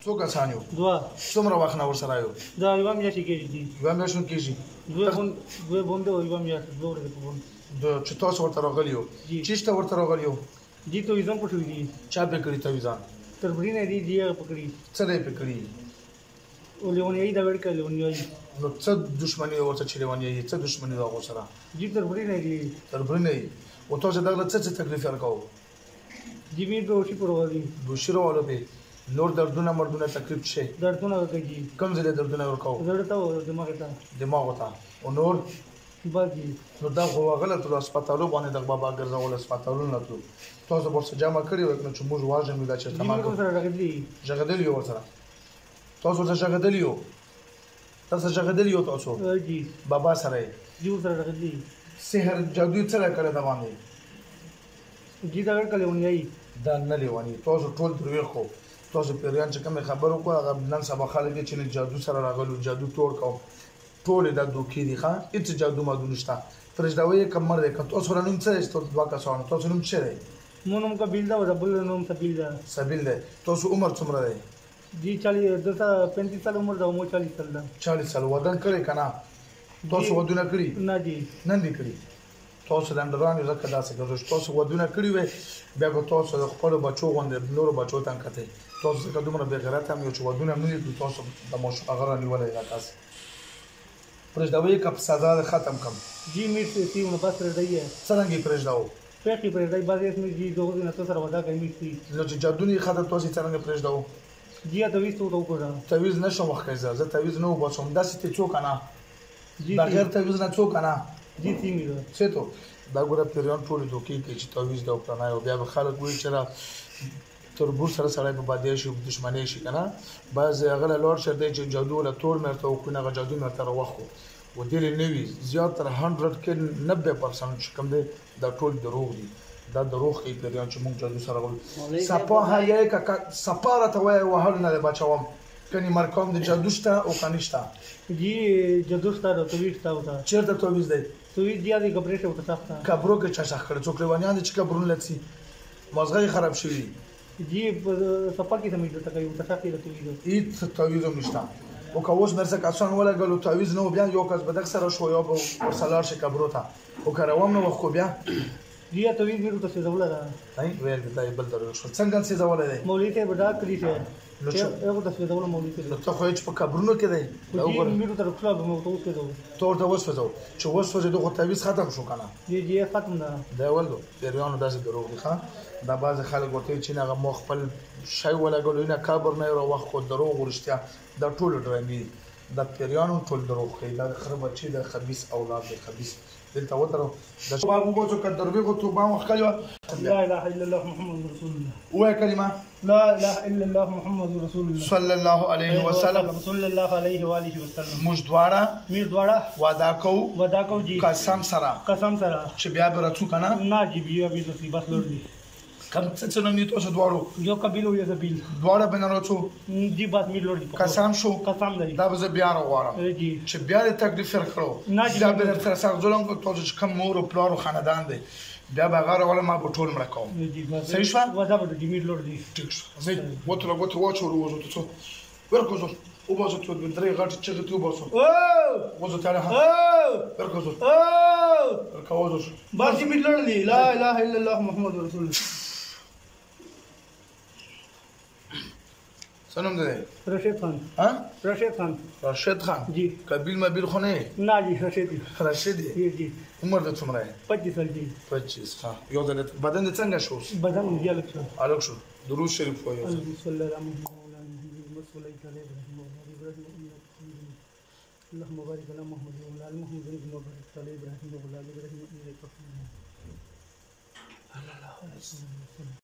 څو کسان یو؟ دوه. څومره وخت نه ورسره یو؟ دا یوه میاشت کېږي جي. یوه میاشت کېږي. دوه بونده او یوه میاشت 2 ورځې په بوند. چې تاسو ورته راغلي یو چېرته ورته راغلي یو؟ جي تویزان پټوي دي. چا پې کړي تویزان؟ تربرینه دي جي هغه پکړي. څه دی پې کړي؟ لیونیایي دا وړ کړه لیونیایي. نو څه دښمني ورته چې لیونیایي څه دښمني د هغو سره؟ جي تربرینه دي. تربرینه یې و تاسو دغه څه تکلیف ورکوو؟ جي مې دوشي پر راغلي. دوشي راغلو پې نور دردونه مردونه تکلیف شي؟ دردونه ورکوي. کوم ځای دردونه ورکوو؟ زړه ته او دماغ ته. دماغ ته. او نور؟ بس جي. نو دا خو هغه تلو هسپتالو باندې د بابا ګرځول هسپتالونه تلو تاسو ورسره جمع کړي وو نو چې موږ واژم دا چې تمام ژغدلی یو ورسره تاسو ورسره ژغدلی یو تاسو جی بابا سره جی ورسره ژغدلی سحر جادو څه کړی دا باندې جی دا کله ونیای دا نه لیوانی تاسو ټول دروي خو تاسو پیریان چې کوم خبرو کو هغه نن سبا خلک چې جادو سره راغلو جادو توړ کو ټول دا دوکې دي ښا هیڅ جادو مادو نشته فرشداوی کمر ده که تاسو رانم څه است دوه کسان تاسو نوم څه دی مونږ کا بیل دا بل نوم سبیل ده سبیل ده تاسو عمر څومره دی جی 35 سال عمر دا مو 40 سال ده 40 سال ودان کړی کنه تاسو ودونه کړی نه جی نن دي کړی تاسو د اندرانو زکه داسې ګرځو تاسو ودونه کړی وي بیا به تاسو د خپل بچو غوندې نور بچو ته کته تاسو که دومره به غیرت هم یو چې ودونه ملي تاسو د مش هغه نیولای راکاس پرځداوی کپ سزا ختم کم جی میټ سی نو بس ردی څنګه پرځداو پېخي پرځدای باز اسمه جی دوه نه تاسو ودا کوي سی نو چې جادونی خاطر تاسو څنګه پرځداو جی ته وېستو ته وکړه تعویز نشم وخت زه تعویز نو بچوم داسې ته څوک نه جی بغیر تعویز نه څوک نه جی سیمه څه ته دا ګوره پیریان ټول دوکې کې چې تعویز دا وکړنه او بیا به خلک وایي چې را تربور سره سره په باندې شي دښمنۍ شي کنه بعض هغه لور شه دی چې جادو له تور مرته او کنه جادو مرته راوخو و دې نوی زیات تر 100 کې 90% چې کوم دی دا ټول دروغ دي دا دروغ کې پیریان چې موږ جادو سره غول سپاه یې کا سپاره ته وای وهل نه بچوم کني مرکوم د جادو شته او کنيشته جی جادو شته او تویز شته او چیرته تویز دی تویز دی د کبرې ته وتاخته کبرو کې چا شخ کړ څوک لوانیان چې کبرون لسی مازغه خراب شوی جی سپا کې سمې ته کوي وتاخته د تویز هیڅ تویز نشته او کوس مرسه کسان ولا غلو تعویز نو بیا یو کس بدک سره شو یو ورسلار شي کبرو ته او کاروم نو خو بیا بیا تویز ورو ته زوله ده هاي ویل دا بل درو شو څنګه څه زوله ده مولوی ته بدا کړی شه نو یو ته زوله مولوی ته نو ته خو هیڅ په کبرونو کې دی او ورو ته خپل مو ته وکړو تور ته وسوځو چې وسوځو دغه تعویز ختم شو کنه جی ختم ده دا ولدو پیریانو داسې دروغ دي ښا دا باز خلک ورته چې نه مو خپل شی ولا غلو نه کابر نه ورو وخت خو دروغ ورشتیا دا ټول ډرامي دا پیریانو ټول دروغ کوي دا خراب بچي د خبيث اولاد د خبيث دلته وترو د شباب وګورو کډ دروي کو توبه وکړو لا اله الا الله محمد رسول الله وای کلمه لا اله الا الله محمد رسول الله صلی الله علیه وسلم صلی الله علیه و آله وسلم موږ دواړه وعده کو جی قسم سره چې بیا به راتو کنه نه جی بیا به بس لوري کم څه نو نیتو شو دواړو یو قبیله یو ذبیل دواړه بنه راتو جی بس می لوري قسم شو قسم دی دا به بیا راغوارم جی چې بیا د تکلیف ورکړو دا به تر سره ظلم کو چې کوم مور او پلار او خاندان دی بیا به غره ولا ما په ټول مړ کوم صحیح شو ودا به دی می لوري ټیک شو زه وته واچو وروزو ته ورکوزو او بازو ته درې غټ چې ته وباسو او وزو تعالی ورکوزو ورکوزو بس می لوري لا اله الا الله محمد رسول الله سنم ده رشید خان ها رشید خان جی قبیل مبیل خو نه نه جی رشید جی عمر د څومره 25 سال جی 25 ها یو ځل بدن د څنګه شو بدن یې الګ شو درود شریف وایو صلی الله علیه وسلم اللهم بارك على محمد وعلى ال محمد كما باركت على ابراهيم وعلى ال ابراهيم انك حميد مجيد.